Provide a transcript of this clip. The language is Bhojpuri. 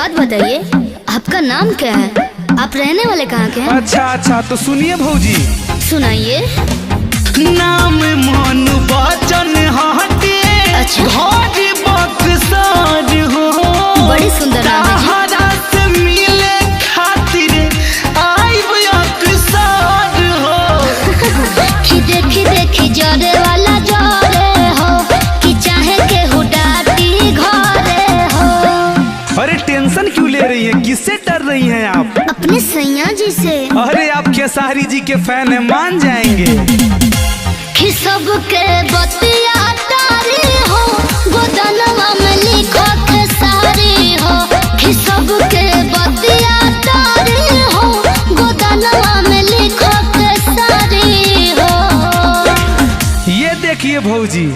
बात बताइए, आपका नाम क्या है? आप रहने वाले कहाँ के हैं? अच्छा तो सुनिए भौजी। सुनाइए। नाम मोनू बचन हटे। अच्छा। घर बक्सर हो। बड़ी सुंदर नाम है जी। तहरा से मिले खातिर आइब अक्सर हो। कि देखी जरे वाला जरे हो, कि चाहे के हुडाटी घरे हो। अरे टेंशन क्यों ले रही है? किससे डर रही हैं आप? अपने सैया जी से। अरे आप खेसारी जी के फैन है, मान जाएंगे। कि सबके बतिया तारी हो, गोदनवा में लिखो खेसारी हो। कि सबके बतिया तारी हो, गोदनवा में लिखो खेसारी हो। ये देखिए भौजी।